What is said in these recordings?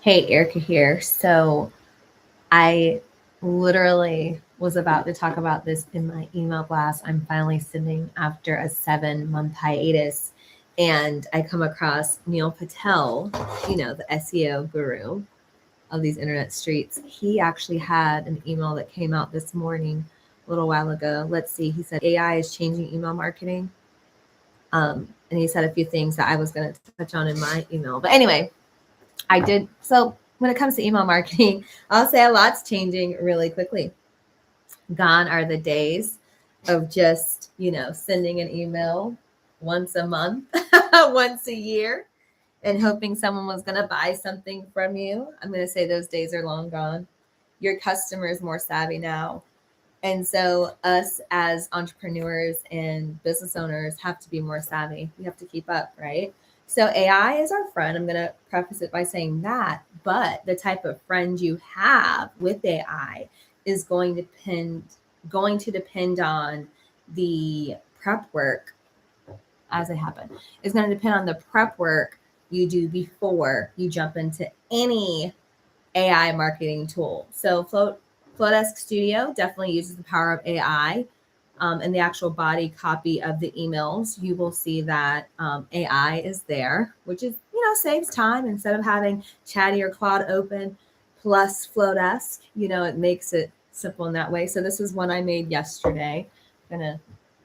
Hey, Erica here. So I literally was about to talk about this in my email blast. I'm finally sending after a 7 month hiatus, and I come across Neil Patel, the SEO guru of these internet streets. He actually had an email that came out this morning a little while ago. Let's see. He said AI is changing email marketing. And he said a few things that I was going to touch on in my email. But anyway, I did. So when it comes to email marketing, I'll say a lot's changing really quickly. Gone are the days of just, sending an email once a month, once a year, and hoping someone was going to buy something from you. I'm going to say those days are long gone. Your customer is more savvy now. And so, us as entrepreneurs and business owners have to be more savvy. We have to keep up, right? So, AI is our friend. I'm going to preface it by saying that. But the type of friend you have with AI is going to depend on the prep work as it happened. It's going to depend on the prep work you do before you jump into any AI marketing tool. So Flowdesk Studio definitely uses the power of AI. In the actual body copy of the emails, you will see that AI is there, which is, saves time instead of having Chatty or Claude open plus Flowdesk. It makes it simple in that way. So this is one I made yesterday. I'm going to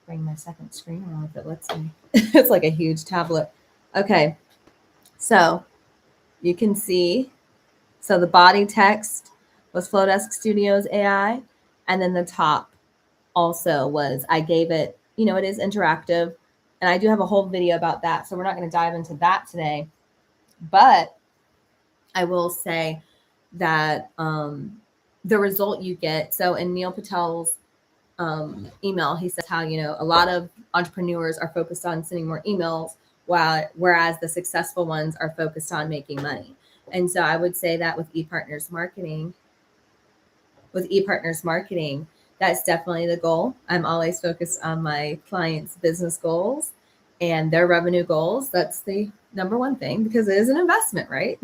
bring my second screen around if it lets me. It's like a huge tablet. Okay. So you can see so the body text was Flowdesk Studios AI, and then the top also was I gave it. It is interactive, and I do have a whole video about that. So we're not going to dive into that today, but I will say that the result you get. So in Neil Patel's email, he says how a lot of entrepreneurs are focused on sending more emails, whereas the successful ones are focused on making money. And so I would say that with ePartners Marketing, that's definitely the goal. I'm always focused on my clients' business goals and their revenue goals. That's the number one thing because it is an investment, right?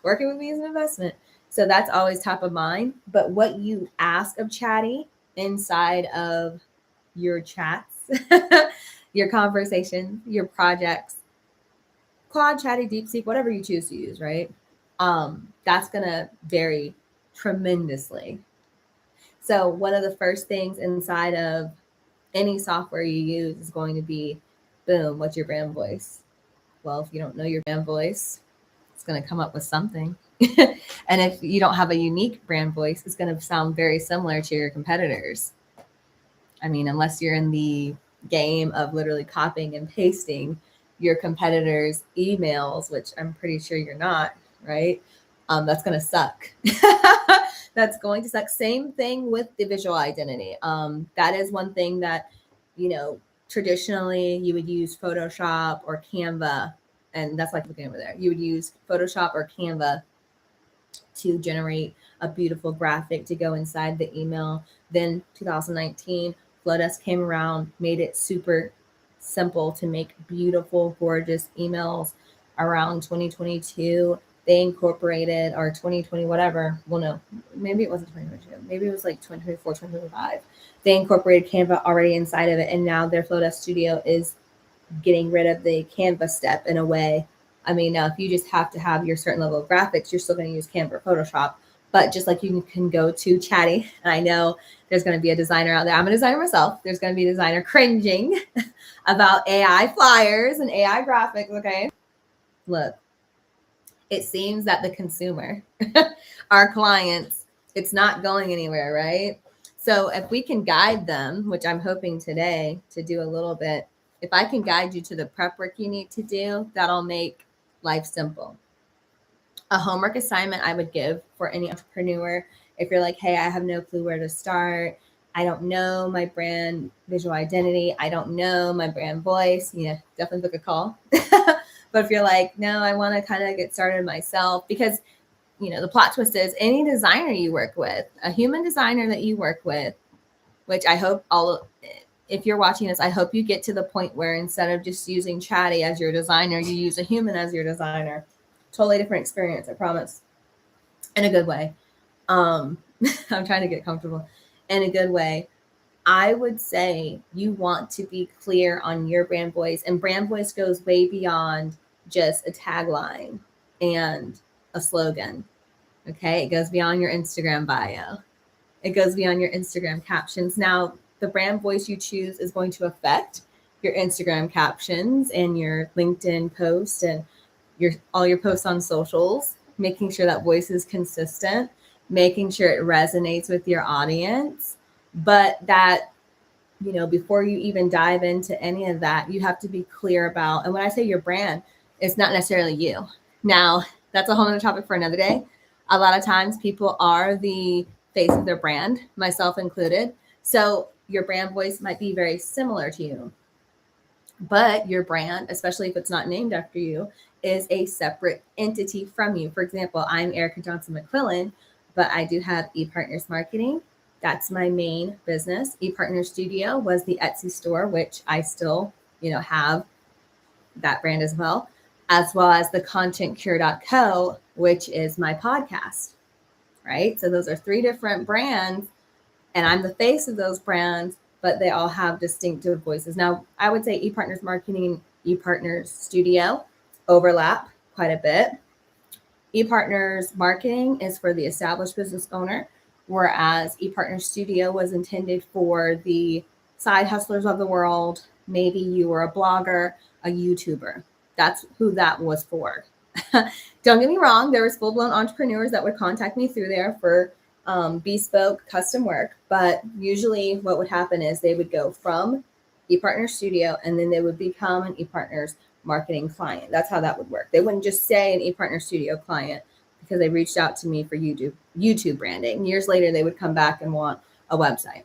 Working with me is an investment. So that's always top of mind. But what you ask of Chatty inside of your chats, your conversations, your projects, Claude, Chatty, DeepSeek, whatever you choose to use, right? That's going to vary tremendously. So one of the first things inside of any software you use is going to be, boom, what's your brand voice? Well, if you don't know your brand voice, it's going to come up with something. And if you don't have a unique brand voice, it's going to sound very similar to your competitors. I mean, unless you're in the game of literally copying and pasting your competitors' emails, which I'm pretty sure you're not, right? That's going to suck. That's going to suck. Same thing with the visual identity. That is one thing that, you know, traditionally you would use Photoshop or Canva, and that's like looking over there. You would use Photoshop or Canva to generate a beautiful graphic to go inside the email. Then 2019, Flowdesk came around, made it super simple to make beautiful, gorgeous emails. Around 2022, they incorporated, or 2020, whatever. Well, no, maybe it wasn't 2022. Maybe it was like 2024, 2025. They incorporated Canva already inside of it, and now their Flowdesk Studio is getting rid of the Canva step in a way. I mean, now if you just have to have your certain level of graphics, you're still going to use Canva or Photoshop. But just like you can go to Chatty, and I know there's going to be a designer out there. I'm a designer myself. There's going to be a designer cringing about AI flyers and AI graphics. Okay, look, it seems that the consumer, our clients, it's not going anywhere, right? So if we can guide them, which I'm hoping today to do a little bit, if I can guide you to the prep work you need to do, that'll make life simple. A homework assignment I would give for any entrepreneur, if you're like, hey, I have no clue where to start, I don't know my brand visual identity, I don't know my brand voice, definitely book a call. But if you're like, no, I want to kind of get started myself, because the plot twist is any designer you work with, a human designer that you work with, which I hope if you're watching this, I hope you get to the point where instead of just using Chatty as your designer, you use a human as your designer. Totally different experience, I promise. In a good way. I'm trying to get comfortable. In a good way. I would say you want to be clear on your brand voice, and brand voice goes way beyond just a tagline and a slogan. Okay. It goes beyond your Instagram bio. It goes beyond your Instagram captions. Now, the brand voice you choose is going to affect your Instagram captions and your LinkedIn posts and all your posts on socials, making sure that voice is consistent, making sure it resonates with your audience. But that, before you even dive into any of that, you have to be clear about, and when I say your brand, it's not necessarily you. Now, that's a whole other topic for another day. A lot of times people are the face of their brand, myself included. So your brand voice might be very similar to you. But your brand, especially if it's not named after you, is a separate entity from you. For example, I'm Erica Johnson McQuillan, but I do have ePartners Marketing. That's my main business. ePartners Studio was the Etsy store, which I still, have that brand as well as the ContentCure.co, which is my podcast, right? So those are three different brands, and I'm the face of those brands, but they all have distinctive voices. Now, I would say ePartners Marketing, ePartners Studio overlap quite a bit. ePartners Marketing is for the established business owner, whereas ePartners Studio was intended for the side hustlers of the world. Maybe you were a blogger, a YouTuber. That's who that was for. Don't get me wrong. There was full-blown entrepreneurs that would contact me through there for bespoke custom work. But usually what would happen is they would go from ePartners Studio and then they would become an ePartners Marketing client. That's how that would work. They wouldn't just say an ePartners Studio client because they reached out to me for YouTube branding. Years later, they would come back and want a website.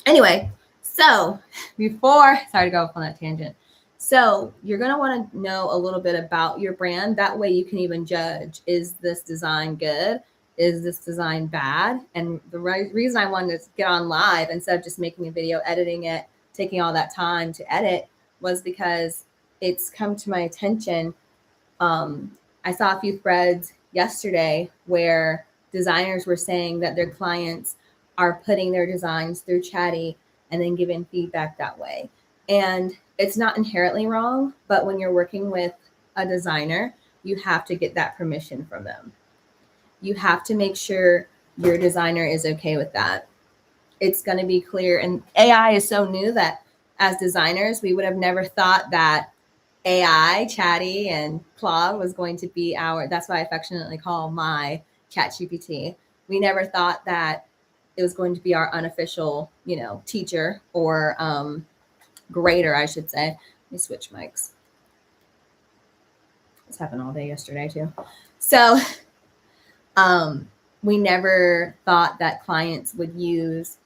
Anyway, so sorry to go off on that tangent. So you're going to want to know a little bit about your brand. That way you can even judge, is this design good? Is this design bad? And the reason I wanted to get on live instead of just making a video, editing it, taking all that time to edit, was because it's come to my attention. I saw a few threads yesterday where designers were saying that their clients are putting their designs through Chatty and then giving feedback that way. And it's not inherently wrong, but when you're working with a designer, you have to get that permission from them. You have to make sure your designer is okay with that. It's going to be clear. And AI is so new that as designers, we would have never thought that AI, Chatty, and Claude was going to be that's what I affectionately call my ChatGPT. We never thought that it was going to be our unofficial, teacher or grader, I should say. Let me switch mics. This happened all day yesterday too. So we never thought that clients would use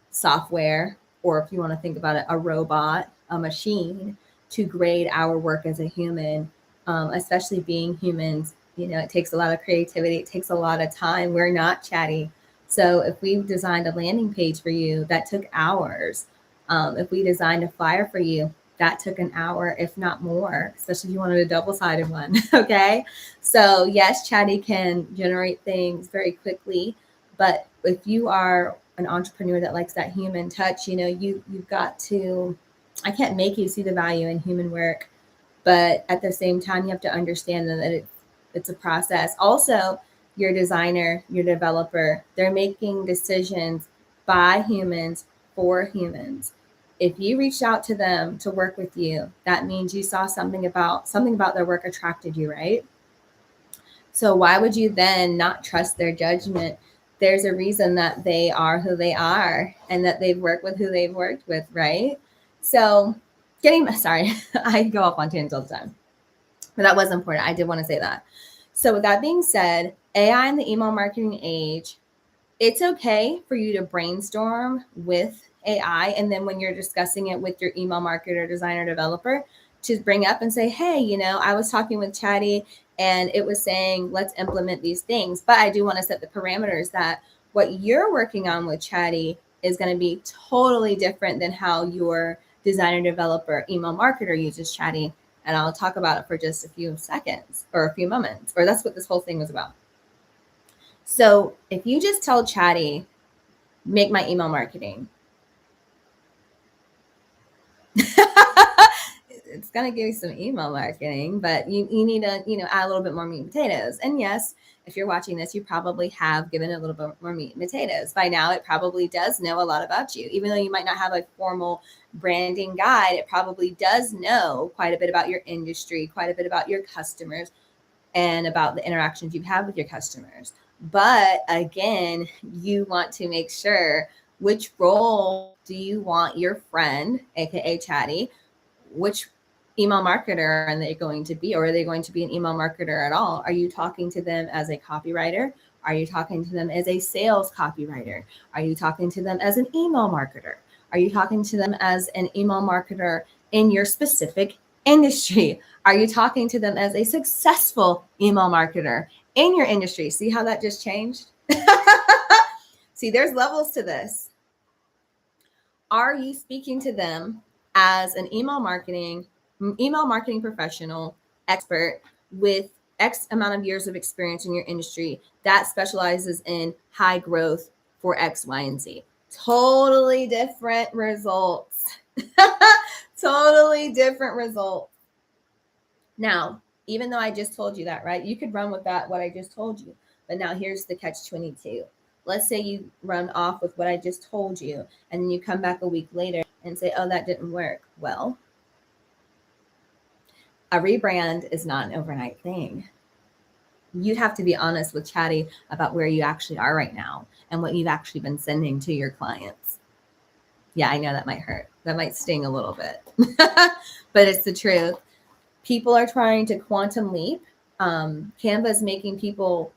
software, or if you want to think about it, a robot, a machine, to grade our work as a human, especially being humans. It takes a lot of creativity. It takes a lot of time. We're not Chatty. So if we designed a landing page for you, that took hours. If we designed a flyer for you, that took an hour, if not more, especially if you wanted a double-sided one. Okay. So yes, Chatty can generate things very quickly, but if you are an entrepreneur that likes that human touch, you've got to, I can't make you see the value in human work, but at the same time, you have to understand that it's a process. Also, your designer, your developer, they're making decisions by humans for humans. If you reached out to them to work with you, that means you saw something about their work attracted you, right? So why would you then not trust their judgment? There's a reason that they are who they are and that they've worked with who they've worked with, right? So I go off on tangents all the time, but that was important. I did want to say that. So with that being said, AI in the email marketing age, it's okay for you to brainstorm with AI. And then when you're discussing it with your email marketer, designer, developer, to bring up and say, hey, I was talking with Chatty and it was saying, let's implement these things. But I do want to set the parameters that what you're working on with Chatty is going to be totally different than how your designer, developer, email marketer uses Chatty And I'll talk about it for just a few seconds or a few moments, or that's what this whole thing was about. So if you just tell Chatty, make my email marketing, it's going to give you some email marketing, but you need to, add a little bit more meat and potatoes. And yes, if you're watching this, you probably have given a little bit more meat and potatoes. By now, it probably does know a lot about you. Even though you might not have a formal branding guide, it probably does know quite a bit about your industry, quite a bit about your customers, and about the interactions you have with your customers. But again, you want to make sure, which role do you want your friend, aka Chatty, which email marketer are they going to be, or are they going to be an email marketer at all? Are you talking to them as a copywriter? Are you talking to them as a sales copywriter? Are you talking to them as an email marketer? Are you talking to them as an email marketer in your specific industry? Are you talking to them as a successful email marketer in your industry? See how that just changed? See, there's levels to this. Are you speaking to them as an email marketing professional expert with X amount of years of experience in your industry that specializes in high growth for X, Y, and Z? Totally different results. Totally different results. Now, even though I just told you that, right? You could run with that, what I just told you. But now here's the catch-22. Let's say you run off with what I just told you, and then you come back a week later and say, oh, that didn't work. Well, a rebrand is not an overnight thing. You'd have to be honest with Chatty about where you actually are right now and what you've actually been sending to your clients. Yeah, I know that might hurt. That might sting a little bit, but it's the truth. People are trying to quantum leap. Canva is making people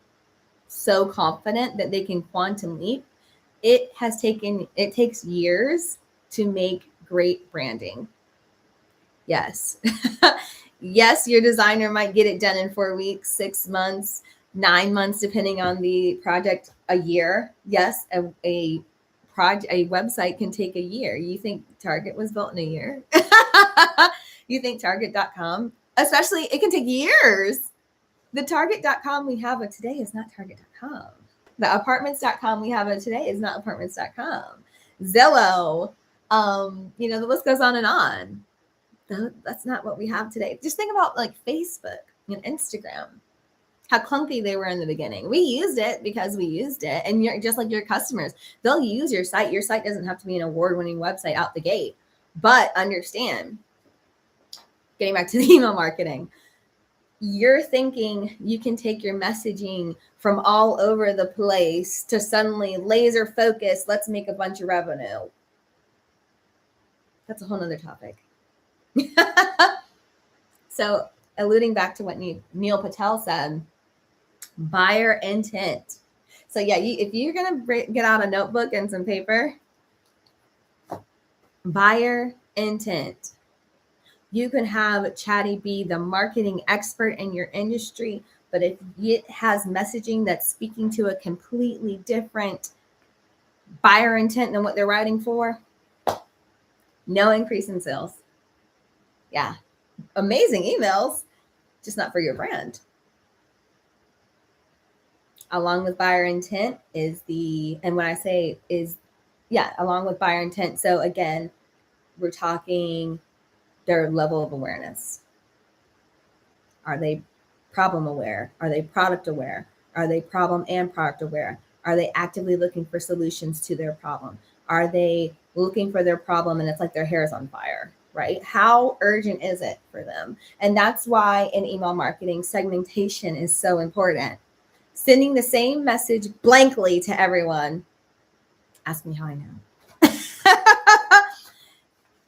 so confident that they can quantum leap. It takes years to make great branding. Yes. Yes, your designer might get it done in 4 weeks, 6 months, 9 months, depending on the project, a year. Yes, a website can take a year. You think Target was built in a year? You think Target.com, especially, it can take years. The Target.com we have of today is not Target.com. The Apartments.com we have of today is not Apartments.com. Zillow, the list goes on and on. That's not what we have today. Just think about like Facebook and Instagram, how clunky they were in the beginning. We used it because we used it. And you're just like your customers, they'll use your site. Your site doesn't have to be an award-winning website out the gate. But understand, getting back to the email marketing, you're thinking you can take your messaging from all over the place to suddenly laser focus, let's make a bunch of revenue. That's a whole nother topic. So alluding back to what Neil Patel said, buyer intent. So yeah, if you're going to get out a notebook and some paper, buyer intent. You can have Chatty be the marketing expert in your industry, but if it has messaging that's speaking to a completely different buyer intent than what they're writing for, no increase in sales. Yeah, amazing emails, just not for your brand. Along with buyer intent along with buyer intent. So again, we're talking their level of awareness. Are they problem aware? Are they product aware? Are they problem and product aware? Are they actively looking for solutions to their problem? Are they looking for their problem and it's like their hair is on fire, right? How urgent is it for them? And that's why in email marketing, segmentation is so important. Sending the same message blankly to everyone. Ask me how I know.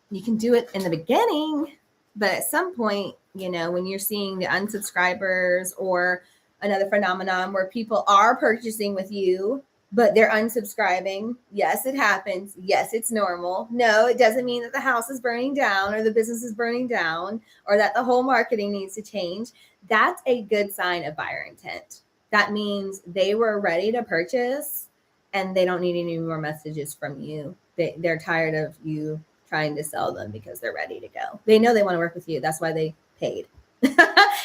You can do it in the beginning, but at some point, when you're seeing the unsubscribers or another phenomenon where people are purchasing with you, but they're unsubscribing. Yes, it happens. Yes, it's normal. No, it doesn't mean that the house is burning down or the business is burning down or that the whole marketing needs to change. That's a good sign of buyer intent. That means they were ready to purchase and they don't need any more messages from you. They're tired of you trying to sell them because they're ready to go. They know they want to work with you. That's why they paid.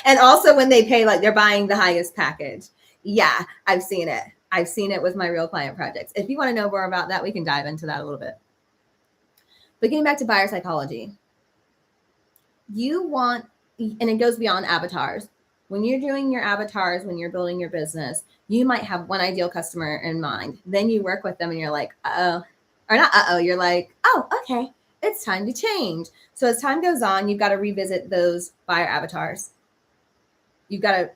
And also when they pay, like they're buying the highest package. Yeah, I've seen it. I've seen it with my real client projects. If you want to know more about that, we can dive into that a little bit. But getting back to buyer psychology, you want, and it goes beyond avatars. When you're doing your avatars, when you're building your business, you might have one ideal customer in mind. Then you work with them and you're like, uh-oh, or not uh-oh, you're like, oh, okay, it's time to change. So as time goes on, you've got to revisit those buyer avatars. You've got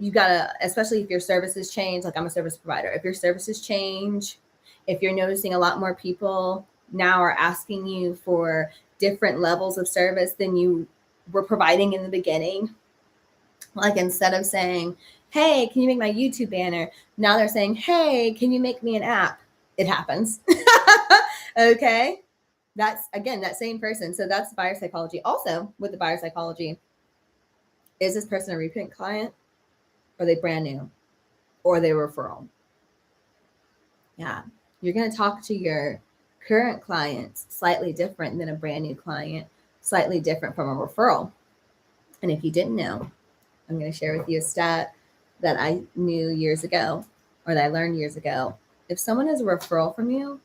to, especially if your services change, like I'm a service provider, if your services change, if you're noticing a lot more people now are asking you for different levels of service than you were providing in the beginning. Like instead of saying, hey, can you make my YouTube banner? Now they're saying, hey, can you make me an app? It happens. Okay. That's, again, that same person. So that's buyer psychology. Also with the buyer psychology, is this person a repeat client? Or are they brand new? Or are they a referral? Yeah. You're going to talk to your current clients slightly different than a brand new client, slightly different from a referral. And if you didn't know, I'm going to share with you a stat that I knew years ago, or that I learned years ago. If someone is a referral from you,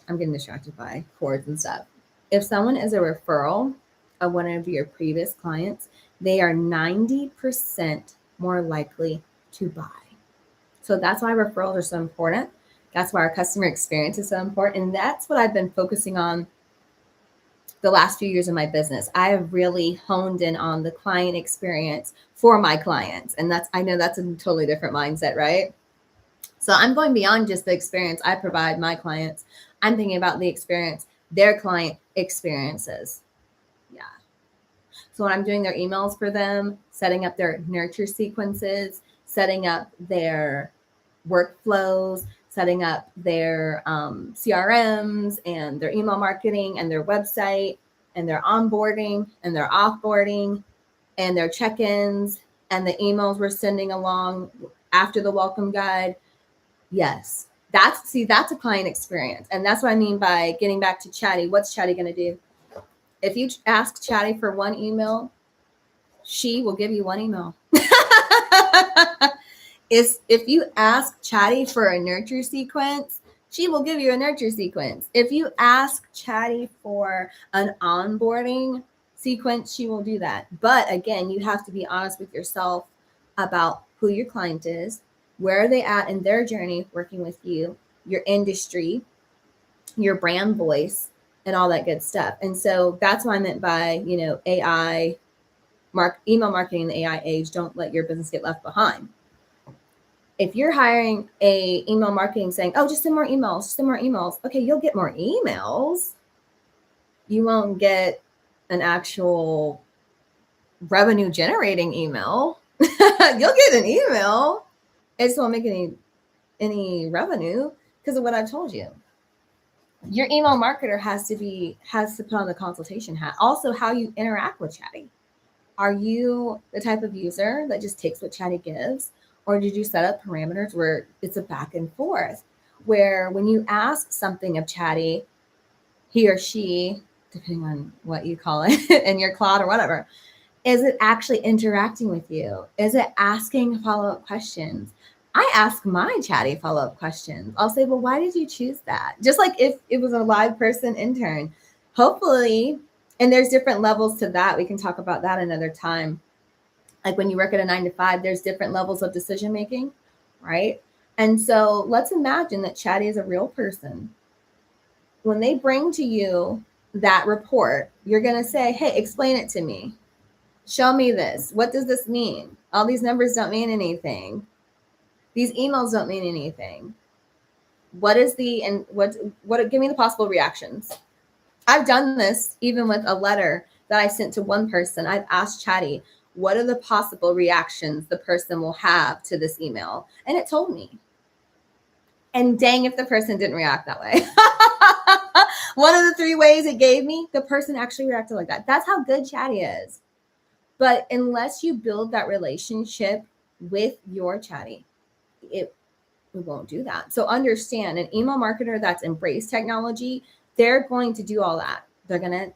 I'm getting distracted by cords and stuff. If someone is a referral of one of your previous clients, they are 90% more likely to buy. So that's why referrals are so important. That's why our customer experience is so important. And that's what I've been focusing on the last few years of my business. I have really honed in on the client experience for my clients. And that's, I know that's a totally different mindset, right? So I'm going beyond just the experience I provide my clients. I'm thinking about the experience their client experiences. Yeah. So when I'm doing their emails for them, setting up their nurture sequences, setting up their workflows, setting up their CRMs and their email marketing and their website and their onboarding and their offboarding and their check-ins and the emails we're sending along after the welcome guide. Yes, that's a client experience. And that's what I mean by getting back to Chatty. What's Chatty going to do? If you ask Chatty for one email, she will give you one email. If you ask Chatty for a nurture sequence, she will give you a nurture sequence. If you ask Chatty for an onboarding sequence, she will do that. But again, you have to be honest with yourself about who your client is, where are they at in their journey working with you, your industry, your brand voice, and all that good stuff. And so that's what I meant by, AI, email marketing in the AI age. Don't let your business get left behind. If you're hiring a email marketing saying, oh, just send more emails, send more emails. Okay, you'll get more emails. You won't get an actual revenue generating email. You'll get an email. It just won't make any revenue because of what I've told you. Your email marketer has to put on the consultation hat. Also, how you interact with Chatty. Are you the type of user that just takes what Chatty gives? Or did you set up parameters where it's a back and forth, where when you ask something of Chatty, he or she, depending on what you call it in your cloud or whatever, is it actually interacting with you? Is it asking follow-up questions? I ask my Chatty follow-up questions. I'll say, well, why did you choose that? Just like if it was a live person intern, hopefully, and there's different levels to that. We can talk about that another time. Like when you work at a 9-to-5, there's different levels of decision-making, right? And so let's imagine that Chatty is a real person. When they bring to you that report, you're going to say, hey, explain it to me. Show me this. What does this mean? All these numbers don't mean anything. These emails don't mean anything. What give me the possible reactions. I've done this even with a letter that I sent to one person. I've asked Chatty, what are the possible reactions the person will have to this email? And it told me. And dang, if the person didn't react that way. One of the 3 ways it gave me, the person actually reacted like that. That's how good Chatty is. But unless you build that relationship with your Chatty, it won't do that. So understand, an email marketer that's embraced technology, they're going to do all that. They're going to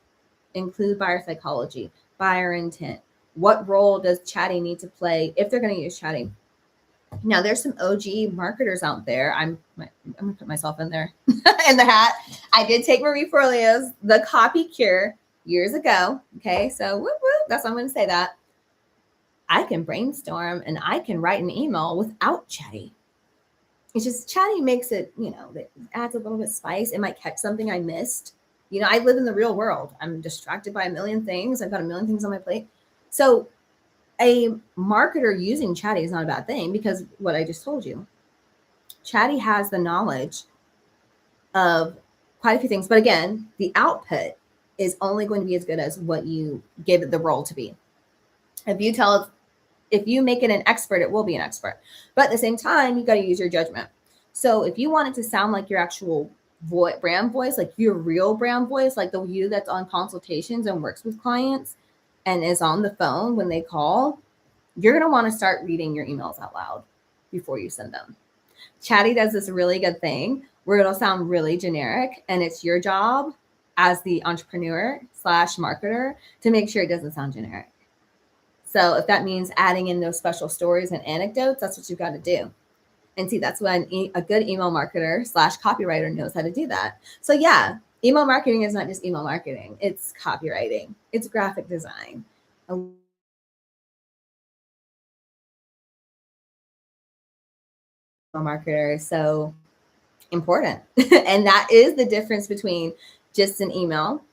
include buyer psychology, buyer intent, What role does chatting need to play if they're going to use chatting? Now, there's some OG marketers out there. I'm going to put myself in there in the hat. I did take Marie Forleo's The Copy Cure years ago. Okay, so whoop, whoop, that's what I'm going to say that. I can brainstorm and I can write an email without chatting. It's just chatting makes it, it adds a little bit spice. It might catch something I missed. I live in the real world. I'm distracted by a million things. I've got a million things on my plate. So a marketer using Chatty is not a bad thing, because what I just told you, Chatty has the knowledge of quite a few things. But again, the output is only going to be as good as what you gave it the role to be. If you make it an expert, it will be an expert. But at the same time, you got to use your judgment. So if you want it to sound like your actual brand voice, like your real brand voice, like the you that's on consultations and works with clients and is on the phone when they call, you're going to want to start reading your emails out loud before you send them. Chatty does this really good thing where it'll sound really generic, and it's your job as the entrepreneur / marketer to make sure it doesn't sound generic. So if that means adding in those special stories and anecdotes, that's what you've got to do. And see, that's when a good email marketer / copywriter knows how to do that. So yeah, email marketing is not just email marketing. It's copywriting. It's graphic design. Marketer is so important. And that is the difference between just an email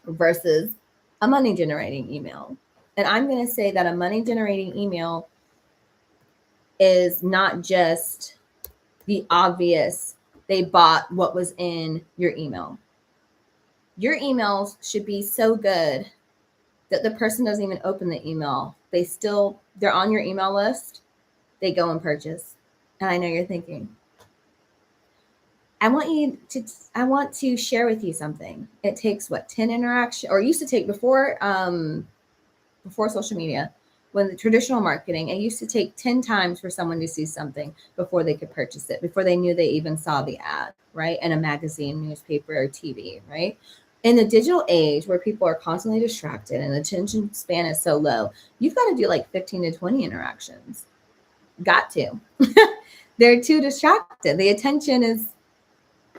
versus a money generating email. And I'm going to say that a money generating email is not just the obvious, they bought what was in your email. Your emails should be so good that the person doesn't even open the email. They're on your email list. They go and purchase. And I know you're thinking, I want to share with you something. It takes 10 interactions, or used to take before social media, when the traditional marketing, it used to take 10 times for someone to see something before they could purchase it, before they knew they even saw the ad, right? In a magazine, newspaper, or TV, right? In the digital age where people are constantly distracted and attention span is so low, you've got to do 15 to 20 interactions. Got to. They're too distracted. The attention is,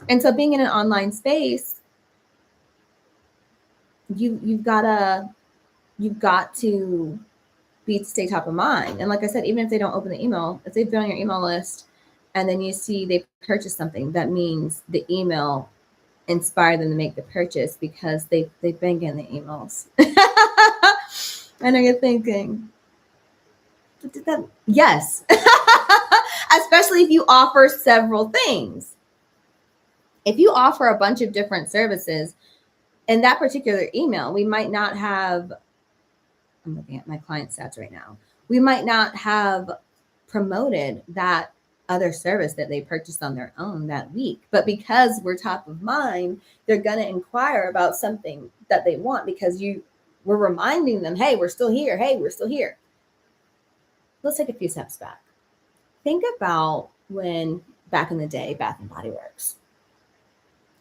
and so being in an online space, you've got to stay top of mind. And like I said, even if they don't open the email, if they've been on your email list and then you see they purchase something, that means the email inspired them to make the purchase because they've been getting the emails. I know you're thinking, yes. Especially if you offer several things. If you offer a bunch of different services in that particular email, we might not have, I'm looking at my client stats right now, we might not have promoted that other service that they purchased on their own that week. But because we're top of mind, they're going to inquire about something that they want because we're reminding them, hey, we're still here. Hey, we're still here. Let's take a few steps back. Think about when back in the day, Bath and Body Works,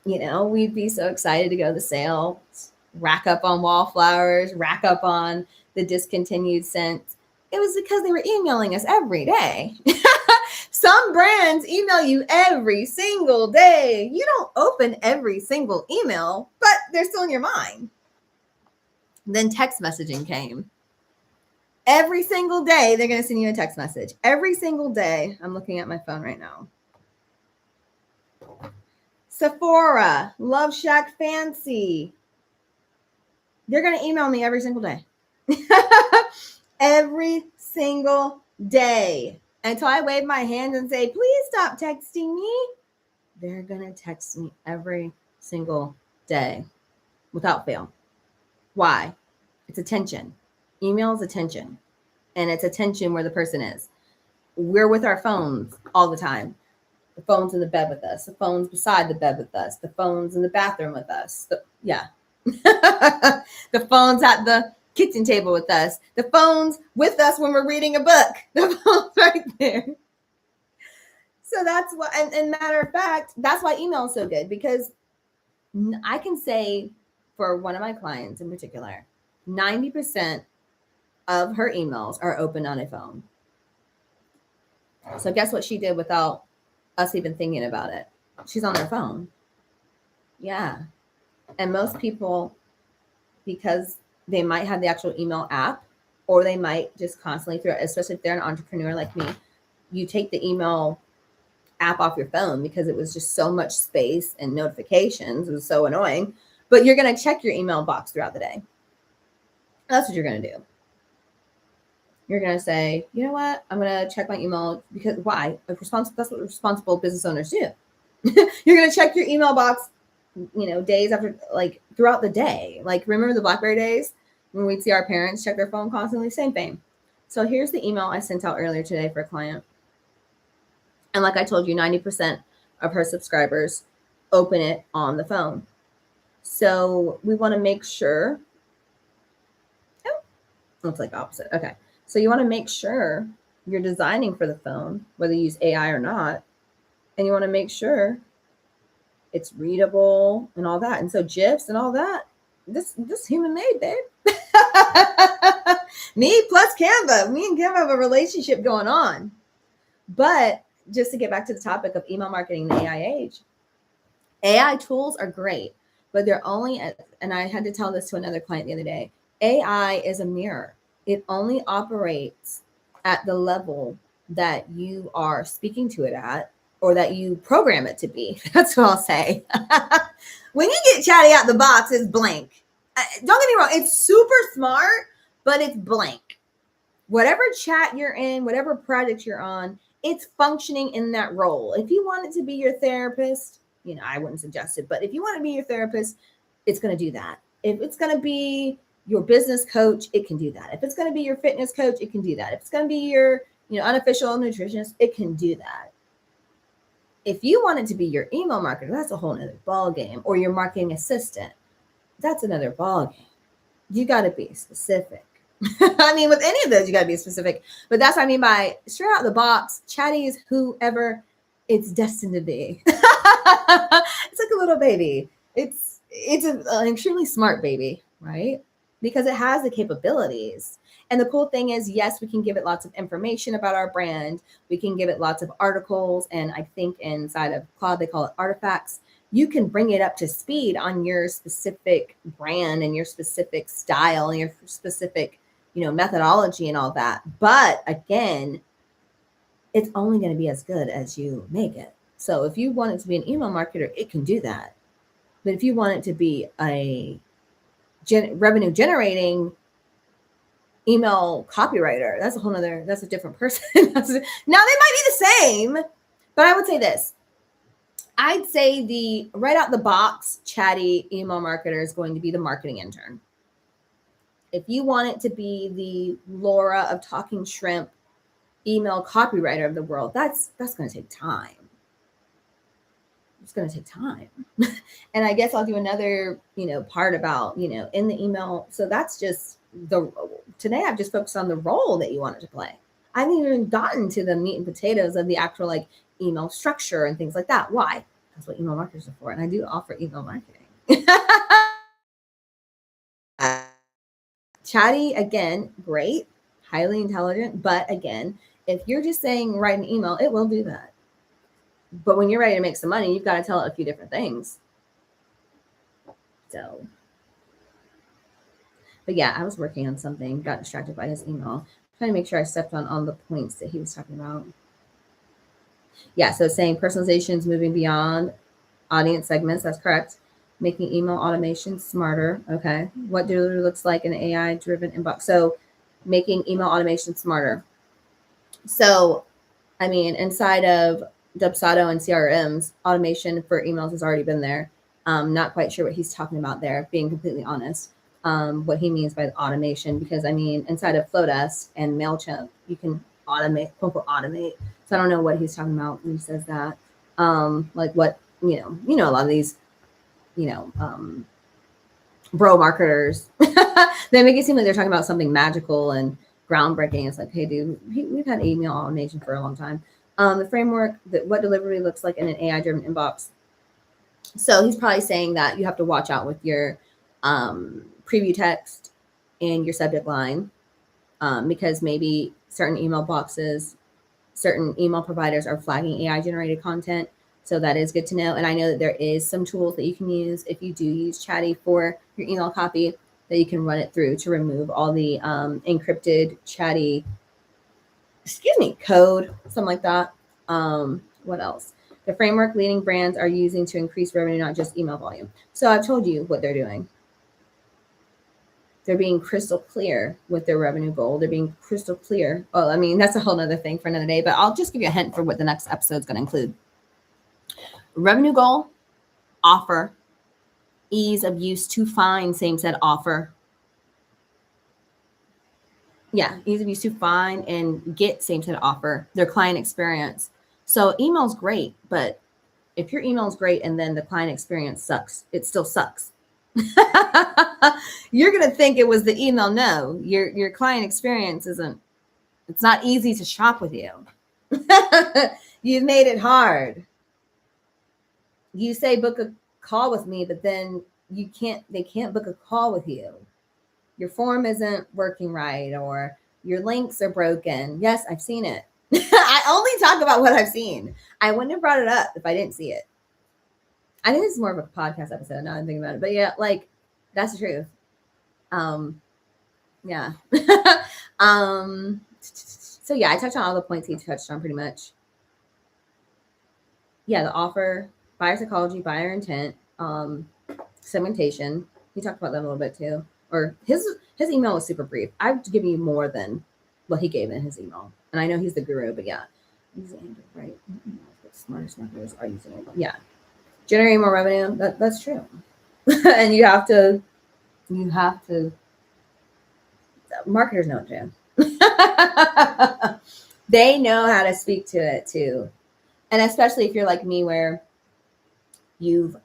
we'd be so excited to go to the sale, rack up on wallflowers, rack up on the discontinued scents. It was because they were emailing us every day. Some brands email you every single day. You don't open every single email, but they're still in your mind. Then text messaging came. Every single day, they're going to send you a text message. Every single day. I'm looking at my phone right now. Sephora, Love Shack Fancy. They're going to email me every single day. Every single day. Until I wave my hand and say, please stop texting me. They're going to text me every single day without fail. Why? It's attention. Email is attention. And it's attention where the person is. We're with our phones all the time. The phone's in the bed with us. The phone's beside the bed with us. The phone's in the bathroom with us. The phone's at the kitchen table with us. The phone's with us when we're reading a book. The phone's right there. So that's why, and matter of fact, that's why email is so good, because I can say for one of my clients in particular, 90% of her emails are open on a phone. So guess what she did without us even thinking about it? She's on her phone. Yeah. And most people, because they might have the actual email app, or they might just constantly through it, especially if they're an entrepreneur like me, you take the email app off your phone because it was just so much space and notifications. It was so annoying. But you're going to check your email box throughout the day. That's what you're going to do. You're going to say, you know what? I'm going to check my email because why? That's what responsible business owners do. You're going to check your email box, days after, like throughout the day. Like, remember the BlackBerry days when we'd see our parents check their phone constantly? Same thing. So here's the email I sent out earlier today for a client. And like I told you, 90% of her subscribers open it on the phone. So we want to make sure. Oh, looks like opposite. Okay. So you want to make sure you're designing for the phone, whether you use AI or not. And you want to make sure it's readable and all that. And so GIFs and all that, this human made, babe. Me plus Canva. Me and Canva have a relationship going on. But just to get back to the topic of email marketing in the AI age, AI tools are great, but they're only, and I had to tell this to another client the other day, AI is a mirror. It only operates at the level that you are speaking to it at, or that you program it to be. That's what I'll say. When you get Chatty out the box, it's blank. Don't get me wrong, it's super smart, but it's blank. Whatever chat you're in, whatever project you're on, it's functioning in that role. If you want it to be your therapist, I wouldn't suggest it, but if you want to be your therapist, it's going to do that. If it's going to be your business coach, it can do that. If it's going to be your fitness coach, it can do that. If it's going to be your, unofficial nutritionist, it can do that. If you want it to be your email marketer, that's a whole nother ball game, or your marketing assistant, that's another ball game. You got to be specific. I mean, with any of those, you got to be specific. But that's what I mean by straight out the box. Chatty is whoever it's destined to be. It's like a little baby. It's an extremely smart baby, right? Because it has the capabilities. And the cool thing is, yes, we can give it lots of information about our brand. We can give it lots of articles. And I think inside of Claude, they call it artifacts. You can bring it up to speed on your specific brand and your specific style and your specific, methodology and all that. But again, it's only going to be as good as you make it. So if you want it to be an email marketer, it can do that. But if you want it to be a revenue generating email copywriter, that's a different person. Now they might be the same, but I would say this. I'd say the right out the box Chatty email marketer is going to be the marketing intern. If you want it to be the Laura of Talking Shrimp email copywriter of the world, that's going to take time. It's going to take time. And I guess I'll do another, part about, in the email. So that's just today I've just focused on the role that you want it to play. I haven't even gotten to the meat and potatoes of the actual email structure and things like that. Why? That's what email marketers are for. And I do offer email marketing. Chatty, again, great, highly intelligent. But again, if you're just saying write an email, it will do that. But when you're ready to make some money, you've got to tell it a few different things. So, but yeah, I was working on something, got distracted by his email, trying to make sure I stepped on all the points that he was talking about. Yeah, so saying personalization is moving beyond audience segments. That's correct. Making email automation smarter. Okay. What delivery looks like in an AI-driven inbox. So making email automation smarter. So, I mean, inside of Dubsado and CRMs, automation for emails has already been there. Not quite sure what he's talking about there, being completely honest, what he means by the automation, because I mean, inside of Flowdesk and MailChimp, you can automate, quote unquote, automate. So I don't know what he's talking about when he says that. Like what, a lot of these, bro marketers, they make it seem like they're talking about something magical and groundbreaking. It's like, hey, dude, we've had email automation for a long time. The framework, what delivery looks like in an AI-driven inbox. So he's probably saying that you have to watch out with your preview text and your subject line. because maybe certain email boxes, certain email providers are flagging AI generated content. So that is good to know. And I know that there is some tools that you can use if you do use Chatty for your email copy, that you can run it through to remove all the encrypted Chatty, code, something like that. What else? The framework leading brands are using to increase revenue, not just email volume. So I've told you what they're doing. They're being crystal clear with their revenue goal. They're being crystal clear. Well, I mean, that's a whole nother thing for another day, but I'll just give you a hint for what the next episode is going to include. Revenue goal, offer, ease of use to find, same said offer. Yeah, ease of use to find and get, same said offer, their client experience. So email's great, but if your email is great and then the client experience sucks, it still sucks. You're going to think it was the email. No, your client experience isn't, it's not easy to shop with you. You've made it hard. You say book a call with me, but then they can't book a call with you. Your form isn't working right, or your links are broken. Yes, I've seen it. I only talk about what I've seen. I wouldn't have brought it up if I didn't see it. I think this is more of a podcast episode now I'm thinking about it. But yeah, like, that's the truth. Yeah. So yeah, I touched on all the points he touched on pretty much. Yeah, the offer, buyer psychology, buyer intent, segmentation. He talked about that a little bit too. Or his email was super brief. I've given you more than what he gave in his email. And I know he's the guru, but yeah. Right. Smartest marketers are using it. Yeah. Generating more revenue. That's true. And you have to, marketers know it too. They know how to speak to it too. And especially if you're like me, where you've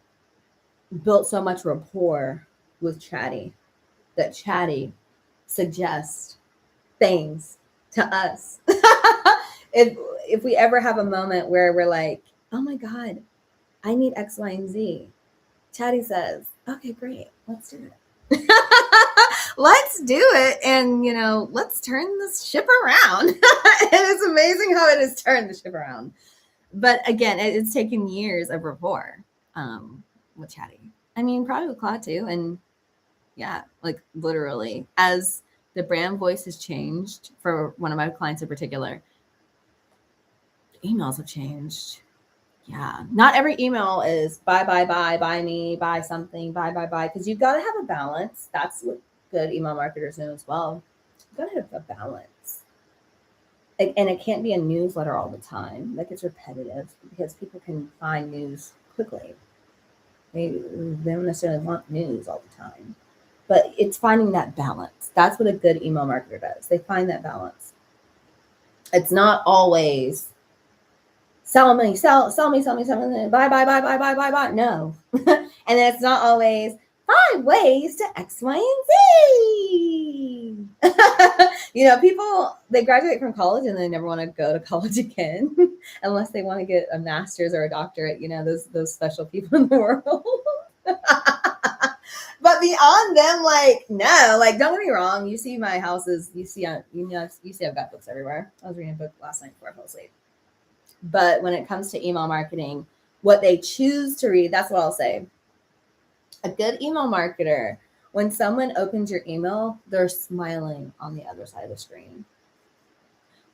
built so much rapport with Chatty, that Chatty suggests things to us. If we ever have a moment where we're like, oh my God, I need X, Y, and Z, Chatty says, okay, great, let's do it. Let's do it. And, let's turn this ship around. And it's amazing how it has turned the ship around. But again, it's taken years of rapport with Chatty. I mean, probably with Claude too. And yeah, like literally, as the brand voice has changed for one of my clients in particular, emails have changed. Yeah. Not every email is buy me, buy something, buy. Because you've got to have a balance. That's what good email marketers know as well. You've got to have a balance. And it can't be a newsletter all the time. Like, it's repetitive, because people can find news quickly. They don't necessarily want news all the time. But it's finding that balance. That's what a good email marketer does. They find that balance. It's not always sell me, buy. No. And then it's not always 5 ways to X, Y, and Z. People, they graduate from college and they never want to go to college again unless they want to get a master's or a doctorate, those special people in the world. But beyond them, no, don't get me wrong. You see my houses, you see I've got books everywhere. I was reading a book last night before I fell asleep. But when it comes to email marketing, what they choose to read, that's what I'll say. A good email marketer, when someone opens your email, they're smiling on the other side of the screen.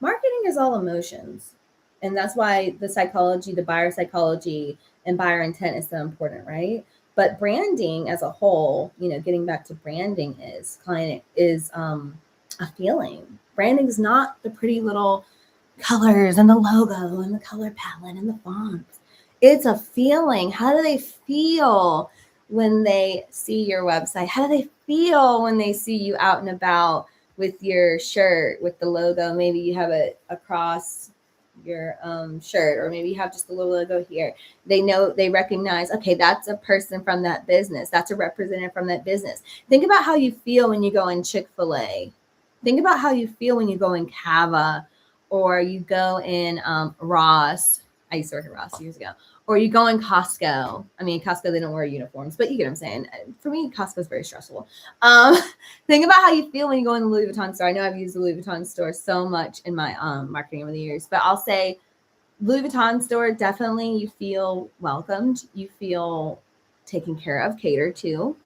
Marketing is all emotions. And that's why the psychology, the buyer psychology, and buyer intent is so important, right? But branding as a whole, getting back to branding is a feeling. Branding is not the pretty little colors and the logo and the color palette and the fonts. It's a feeling. How do they feel when they see your website? How do they feel when they see you out and about with your shirt with the logo? Maybe you have it across your shirt, or maybe you have just a little logo here. They recognize, okay, that's a person from that business. That's a representative from that business. Think about how you feel when you go in Chick-fil-A. Think about how you feel when you go in Cava, or you go in Ross. I used to work at Ross years ago. Or you go in Costco. I mean, Costco, they don't wear uniforms, but you get what I'm saying. For me, Costco is very stressful. Think about how you feel when you go in the Louis Vuitton store. I know I've used the Louis Vuitton store so much in my marketing over the years, but I'll say Louis Vuitton store, definitely you feel welcomed. You feel taken care of, catered to.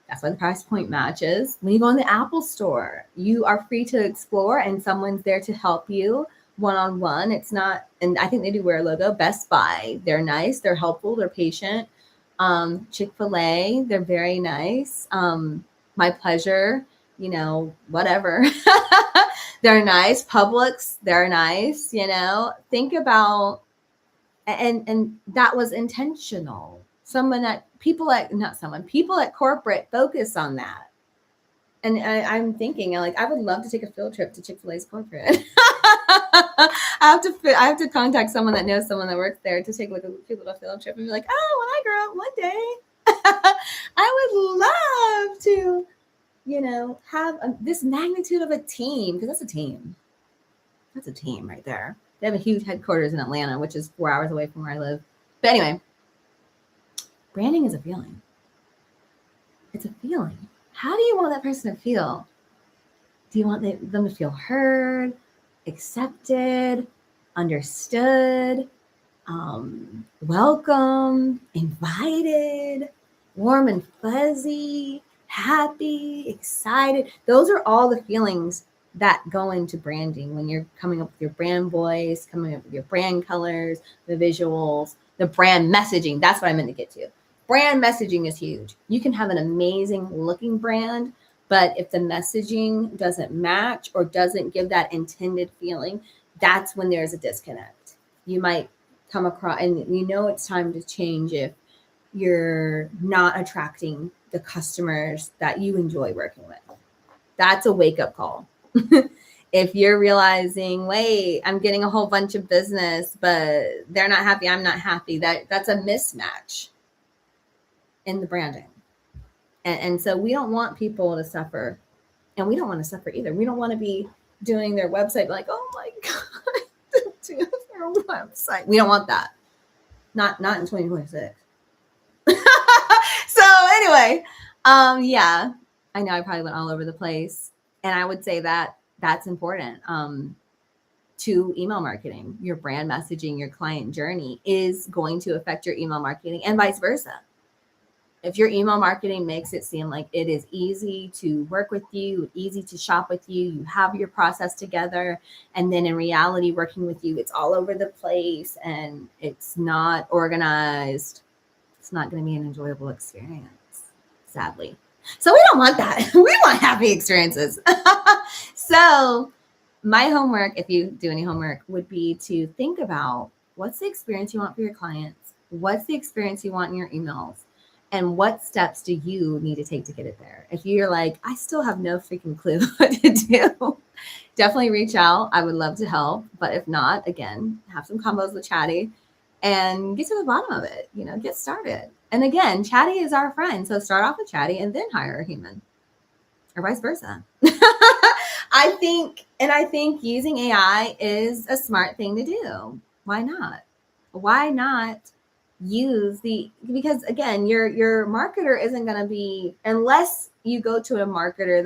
That's why the price point matches. When you go in the Apple store, you are free to explore and someone's there to help you one-on-one. It's not, and I think they do wear a logo. Best Buy, they're nice, they're helpful, they're patient. Chick-fil-A, they're very nice. My Pleasure, whatever. They're nice. Publix, they're nice. Think about, and that was intentional. People at corporate focus on that. And I'm thinking, I would love to take a field trip to Chick-fil-A's corporate. I have to contact someone that knows someone that works there to take a cute little field trip and be like, oh, when I grow up one day, I would love to, have this magnitude of a team, because that's a team. That's a team right there. They have a huge headquarters in Atlanta, which is 4 hours away from where I live. But anyway, branding is a feeling. It's a feeling. How do you want that person to feel? Do you want them to feel heard, accepted, understood, welcome, invited, warm and fuzzy, happy, excited? Those are all the feelings that go into branding when you're coming up with your brand voice, coming up with your brand colors, the visuals, the brand messaging. That's what I meant to get to. Brand messaging is huge. You can have an amazing looking brand, but if the messaging doesn't match or doesn't give that intended feeling, that's when there's a disconnect. You might come across, and it's time to change if you're not attracting the customers that you enjoy working with. That's a wake-up call. If you're realizing, wait, I'm getting a whole bunch of business, but they're not happy, I'm not happy, that's a mismatch in the branding. And so we don't want people to suffer, and we don't want to suffer either. We don't want to be doing their website like, oh my God, do their website. We don't want that. Not in 2026. So anyway, yeah, I know I probably went all over the place. And I would say that that's important to email marketing. Your brand messaging, your client journey is going to affect your email marketing, and vice versa. If your email marketing makes it seem like it is easy to work with you, easy to shop with you, you have your process together, and then in reality, working with you, it's all over the place and it's not organized, it's not going to be an enjoyable experience, sadly. So we don't want that. We want happy experiences. So my homework, if you do any homework, would be to think about what's the experience you want for your clients? What's the experience you want in your emails? And what steps do you need to take to get it there? If you're like, I still have no freaking clue what to do, definitely reach out. I would love to help. But if not, again, have some combos with Chatty and get to the bottom of it, get started. And again, Chatty is our friend. So start off with Chatty and then hire a human, or vice versa. I think using AI is a smart thing to do. Why not? Why not because again, your marketer isn't going to be, unless you go to a marketer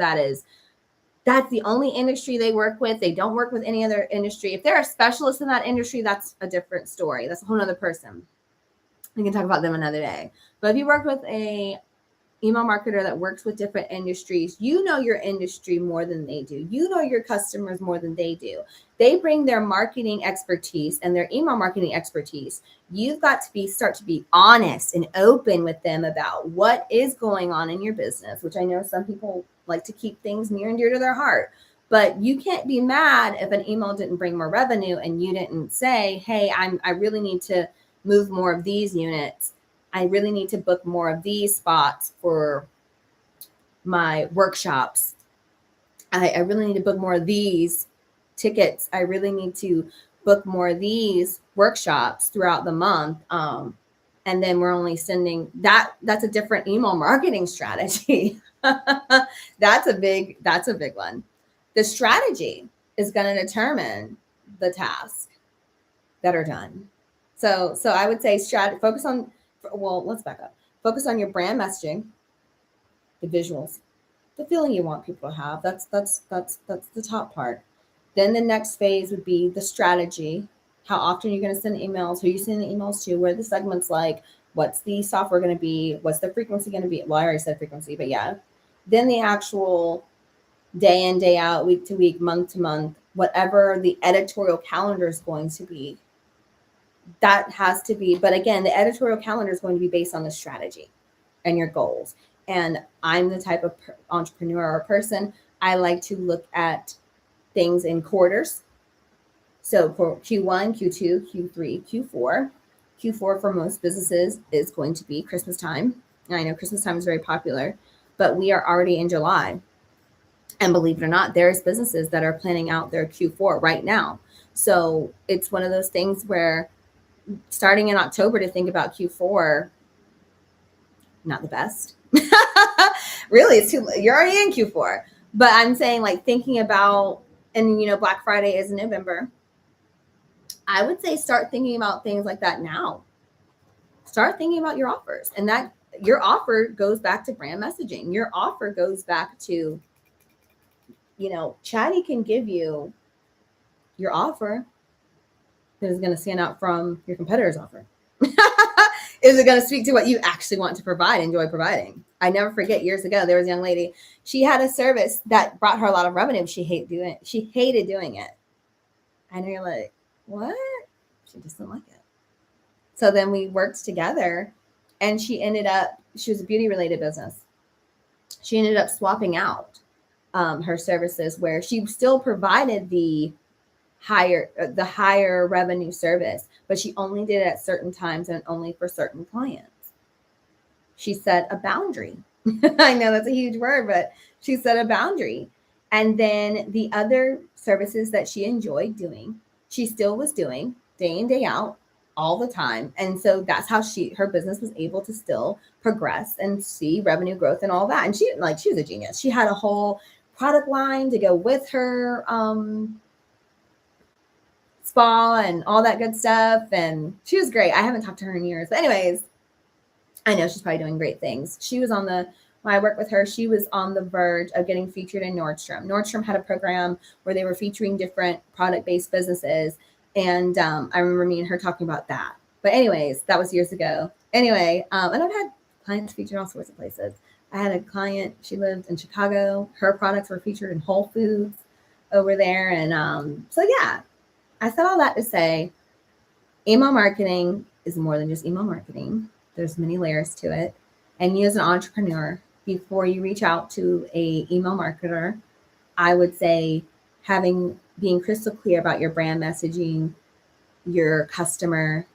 that's the only industry they work with. They don't work with any other industry. If they're a specialist in that industry, that's a different story. That's a whole other person. We can talk about them another day. But if you work with a email marketer that works with different industries, you know your industry more than they do. You know your customers more than they do. They bring their marketing expertise and their email marketing expertise. You've got to start to be honest and open with them about what is going on in your business, which I know some people like to keep things near and dear to their heart. But you can't be mad if an email didn't bring more revenue and you didn't say, hey, I really need to move more of these units. I really need to book more of these spots for my workshops. I really need to book more of these tickets. I really need to book more of these workshops throughout the month. And then we're only sending that's a different email marketing strategy. That's a big one. The strategy is going to determine the tasks that are done. So I would say focus on, well, let's back up. Focus on your brand messaging, the visuals, the feeling you want people to have. That's the top part. Then the next phase would be the strategy. How often you're going to send emails, who you send the emails to, where the segments like, what's the software going to be, what's the frequency going to be? Well, I already said frequency, but yeah. Then the actual day in, day out, week to week, month to month, whatever the editorial calendar is going to be, that has to be, but again, the editorial calendar is going to be based on the strategy and your goals. And I'm the type of entrepreneur or person, I like to look at things in quarters. So for Q1, Q2, Q3, Q4, Q4 for most businesses is going to be Christmas time. And I know Christmas time is very popular, but we are already in July. And believe it or not, there's businesses that are planning out their Q4 right now. So it's one of those things where starting in October to think about Q4, not the best. Really, it's too, you're already in Q4. But I'm saying like thinking about, and Black Friday is in November. I would say start thinking about things like that now. Start thinking about your offers, and that your offer goes back to brand messaging. Your offer goes back to, Chatty can give you your offer that is going to stand out from your competitor's offer. Is it going to speak to what you actually want to provide, enjoy providing? I never forget, years ago, there was a young lady. She had a service that brought her a lot of revenue. She hated doing it. And you're like, what? She just didn't like it. So then we worked together, and she was a beauty related business. She ended up swapping out her services, where she still provided the higher revenue service, but she only did it at certain times and only for certain clients. She set a boundary. I know that's a huge word, but she set a boundary. And then the other services that she enjoyed doing, she still was doing day in, day out, all the time. And so that's how her business was able to still progress and see revenue growth and all that. And she was a genius. She had a whole product line to go with her spa and all that good stuff. And she was great. I haven't talked to her in years. But anyways, I know she's probably doing great things. She was when I worked with her, she was on the verge of getting featured in Nordstrom. Nordstrom had a program where they were featuring different product-based businesses. And I remember me and her talking about that. But anyways, that was years ago. Anyway, and I've had clients featured all sorts of places. I had a client, she lived in Chicago. Her products were featured in Whole Foods over there. And so, yeah, I said all that to say email marketing is more than just email marketing. There's many layers to it. And you as an entrepreneur, before you reach out to a email marketer, I would say being crystal clear about your brand messaging, your customer,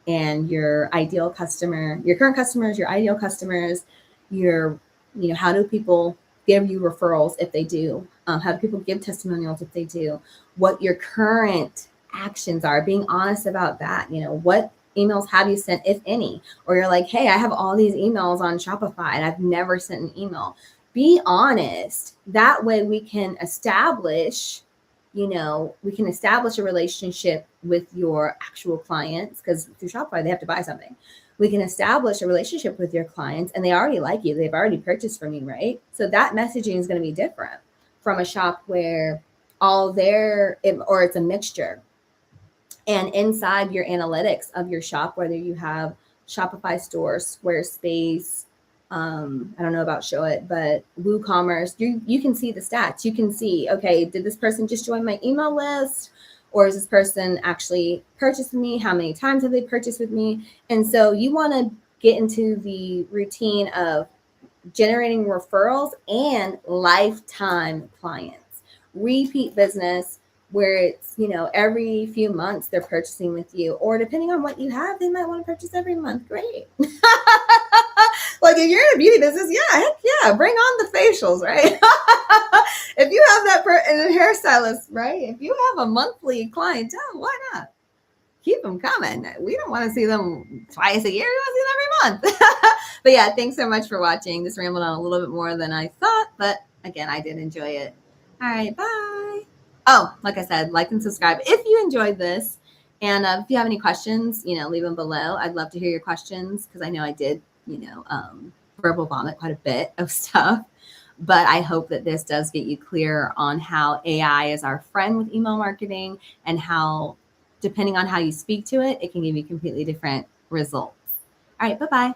and your ideal customer, your current customers, your ideal customers, how do people give you referrals if they do? How do people give testimonials if they do? What your current actions are, being honest about that. What emails have you sent, if any? Or you're like, hey, I have all these emails on Shopify and I've never sent an email. Be honest. That way we can establish a relationship with your actual clients, because through Shopify, they have to buy something. We can establish a relationship with your clients and they already like you. They've already purchased from you, right? So that messaging is going to be different from a shop where or it's a mixture. And inside your analytics of your shop, whether you have Shopify store, Squarespace, I don't know about Showit, but WooCommerce, you can see the stats. You can see, okay, did this person just join my email list? Or is this person actually purchased with me? How many times have they purchased with me? And so you want to get into the routine of generating referrals and lifetime clients, repeat business, where it's, every few months they're purchasing with you, or depending on what you have, they might want to purchase every month. Great. Like if you're in a beauty business, heck yeah, bring on the facials, right? If you have that and a hairstylist, right? If you have a monthly clientele, why not? Keep them coming. We don't want to see them twice a year. We want to see them every month. But yeah, thanks so much for watching. This rambled on a little bit more than I thought, but again, I did enjoy it. All right, bye. Oh, like I said, like and subscribe if you enjoyed this. And if you have any questions, leave them below. I'd love to hear your questions because I know I did, verbal vomit quite a bit of stuff. But I hope that this does get you clear on how AI is our friend with email marketing and how, depending on how you speak to it, it can give you completely different results. All right, bye-bye.